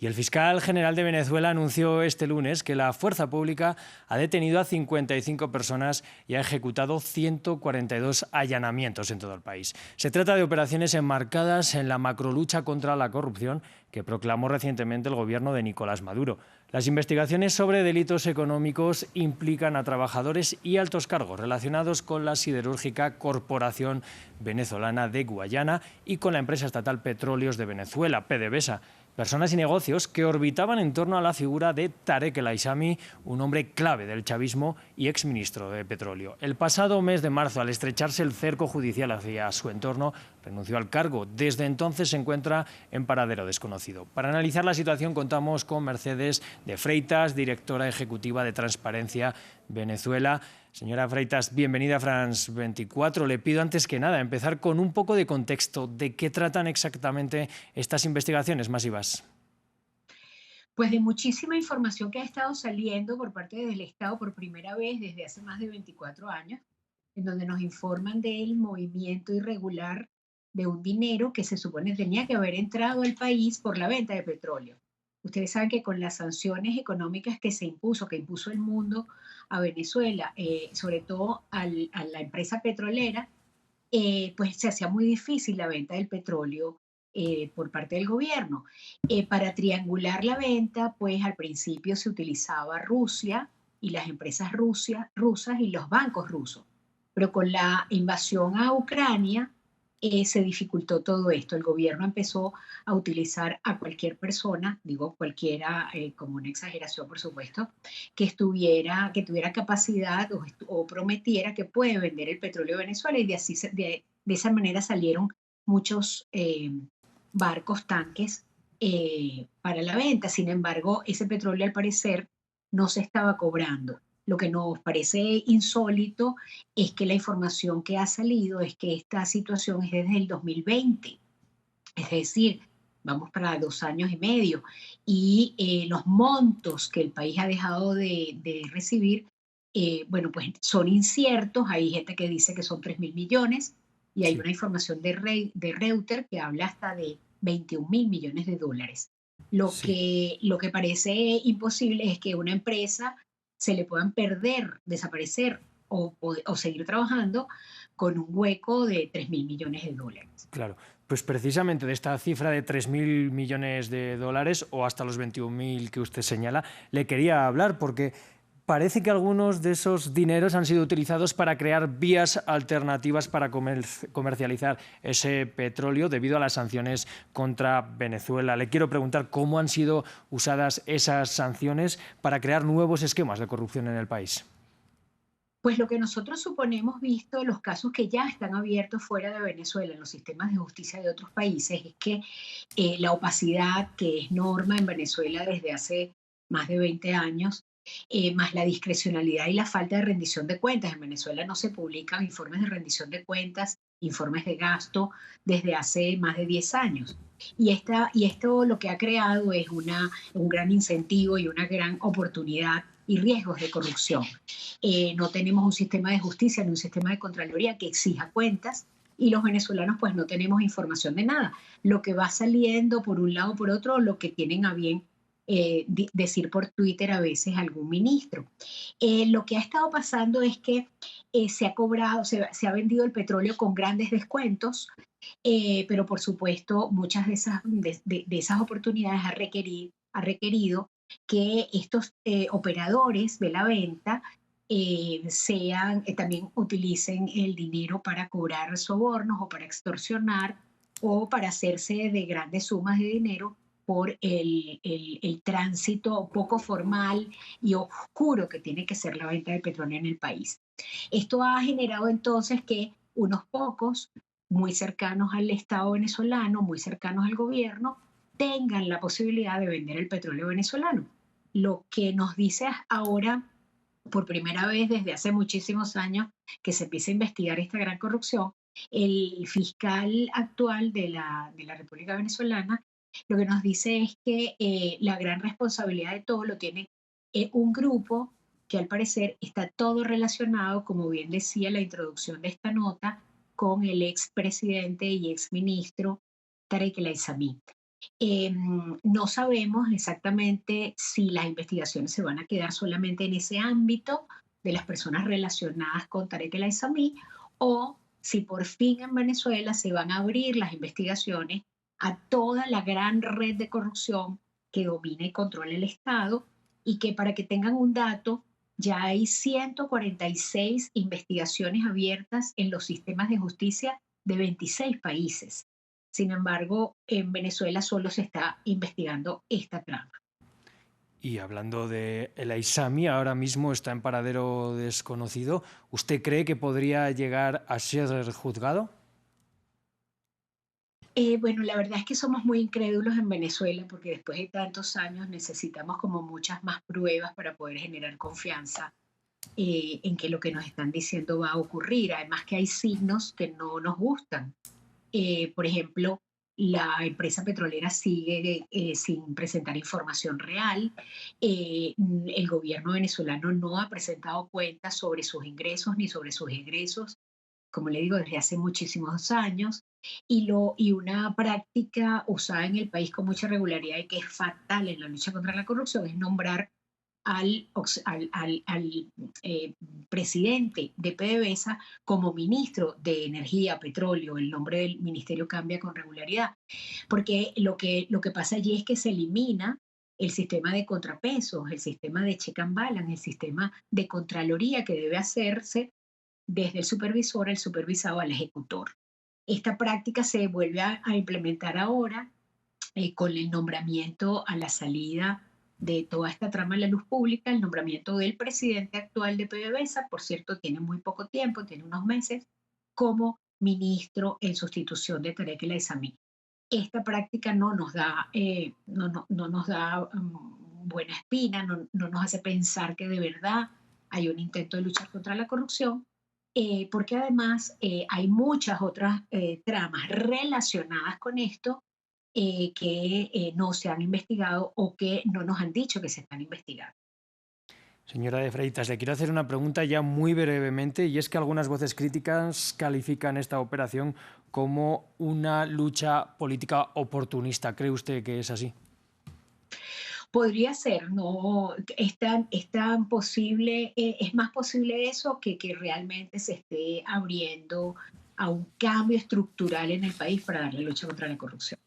Y el fiscal general de Venezuela anunció este lunes que la fuerza pública ha detenido a 55 personas y ha ejecutado 142 allanamientos en todo el país. Se trata de operaciones enmarcadas en la macrolucha contra la corrupción que proclamó recientemente el gobierno de Nicolás Maduro. Las investigaciones sobre delitos económicos implican a trabajadores y altos cargos relacionados con la siderúrgica Corporación Venezolana de Guayana y con la empresa estatal Petróleos de Venezuela, PDVSA. Personas y negocios que orbitaban en torno a la figura de Tarek El Aissami, un hombre clave del chavismo y exministro de Petróleo. El pasado mes de marzo, al estrecharse el cerco judicial hacia su entorno, renunció al cargo. Desde entonces se encuentra en paradero desconocido. Para analizar la situación contamos con Mercedes de Freitas, directora ejecutiva de Transparencia Venezuela. Señora Freitas, bienvenida a France 24. Le pido antes que nada empezar con un poco de contexto. ¿De qué tratan exactamente estas investigaciones masivas? Pues de muchísima información que ha estado saliendo por parte del Estado por primera vez desde hace más de 24 años, en donde nos informan del movimiento irregular de un dinero que se supone tenía que haber entrado al país por la venta de petróleo. Ustedes saben que con las sanciones económicas que impuso el mundo a Venezuela, sobre todo a la empresa petrolera, pues se hacía muy difícil la venta del petróleo por parte del gobierno. Para triangular la venta, pues al principio se utilizaba Rusia y las empresas rusas y los bancos rusos. Pero con la invasión a Ucrania se dificultó todo esto. El gobierno empezó a utilizar a cualquier persona, digo cualquiera como una exageración por supuesto, que tuviera capacidad o prometiera que puede vender el petróleo de Venezuela y de esa manera salieron muchos barcos, tanques para la venta. Sin embargo, ese petróleo al parecer no se estaba cobrando. Lo que nos parece insólito es que la información que ha salido es que esta situación es desde el 2020, es decir, vamos para 2 años y medio, y los montos que el país ha dejado de recibir, bueno, pues son inciertos. Hay gente que dice que son 3.000 millones y hay Sí. una información de Reuters que habla hasta de 21.000 millones de dólares. Sí. Lo que parece imposible es que una empresa se le puedan perder, desaparecer o seguir trabajando con un hueco de 3.000 millones de dólares. Claro, pues precisamente de esta cifra de 3.000 millones de dólares o hasta los 21.000 que usted señala, le quería hablar porque parece que algunos de esos dineros han sido utilizados para crear vías alternativas para comercializar ese petróleo debido a las sanciones contra Venezuela. Le quiero preguntar cómo han sido usadas esas sanciones para crear nuevos esquemas de corrupción en el país. Pues lo que nosotros suponemos, visto los casos que ya están abiertos fuera de Venezuela en los sistemas de justicia de otros países, es que la opacidad, que es norma en Venezuela desde hace más de 20 años, más la discrecionalidad y la falta de rendición de cuentas. En Venezuela no se publican informes de rendición de cuentas, informes de gasto desde hace más de 10 años. Y esto lo que ha creado es un gran incentivo y una gran oportunidad y riesgos de corrupción. No tenemos un sistema de justicia ni un sistema de contraloría que exija cuentas y los venezolanos pues no tenemos información de nada. Lo que va saliendo por un lado o por otro, lo que tienen a bien decir por Twitter a veces algún ministro. Lo que ha estado pasando es que se ha cobrado, se ha vendido el petróleo con grandes descuentos, pero por supuesto muchas de esas oportunidades ha requerido que estos operadores de la venta también utilicen el dinero para cobrar sobornos o para extorsionar o para hacerse de grandes sumas de dinero por el tránsito poco formal y oscuro que tiene que ser la venta de petróleo en el país. Esto ha generado entonces que unos pocos, muy cercanos al Estado venezolano, muy cercanos al gobierno, tengan la posibilidad de vender el petróleo venezolano. Lo que nos dice ahora, por primera vez desde hace muchísimos años, que se empieza a investigar esta gran corrupción, el fiscal actual de la República Venezolana lo que nos dice es que la gran responsabilidad de todo lo tiene un grupo que al parecer está todo relacionado, como bien decía la introducción de esta nota, con el expresidente y exministro Tarek El Aissami. No sabemos exactamente si las investigaciones se van a quedar solamente en ese ámbito de las personas relacionadas con Tarek El Aissami o si por fin en Venezuela se van a abrir las investigaciones a toda la gran red de corrupción que domina y controla el Estado y que para que tengan un dato, ya hay 146 investigaciones abiertas en los sistemas de justicia de 26 países. Sin embargo, en Venezuela solo se está investigando esta trama. Y hablando de el Aissami, ahora mismo está en paradero desconocido. ¿Usted cree que podría llegar a ser juzgado? Bueno, la verdad es que somos muy incrédulos en Venezuela porque después de tantos años necesitamos como muchas más pruebas para poder generar confianza en que lo que nos están diciendo va a ocurrir. Además que hay signos que no nos gustan. Por ejemplo, la empresa petrolera sigue sin presentar información real. El gobierno venezolano no ha presentado cuentas sobre sus ingresos ni sobre sus egresos, como le digo, desde hace muchísimos años. Y una práctica usada en el país con mucha regularidad y que es fatal en la lucha contra la corrupción es nombrar al presidente de PDVSA como ministro de Energía, Petróleo. El nombre del ministerio cambia con regularidad, porque lo que pasa allí es que se elimina el sistema de contrapesos, el sistema de check and balance, el sistema de contraloría que debe hacerse desde el supervisor al supervisado al ejecutor. Esta práctica se vuelve a implementar ahora con el nombramiento a la salida de toda esta trama en la luz pública, el nombramiento del presidente actual de PDVSA, por cierto, tiene muy poco tiempo, tiene unos meses, como ministro en sustitución de Tarek El Aissami. Esta práctica no nos da buena espina, no nos hace pensar que de verdad hay un intento de luchar contra la corrupción, porque además hay muchas otras tramas relacionadas con esto que no se han investigado o que no nos han dicho que se están investigando. Señora de Freitas, le quiero hacer una pregunta ya muy brevemente, y es que algunas voces críticas califican esta operación como una lucha política oportunista. ¿Cree usted que es así? Podría ser, no es tan posible, es más posible eso que realmente se esté abriendo a un cambio estructural en el país para dar la lucha contra la corrupción.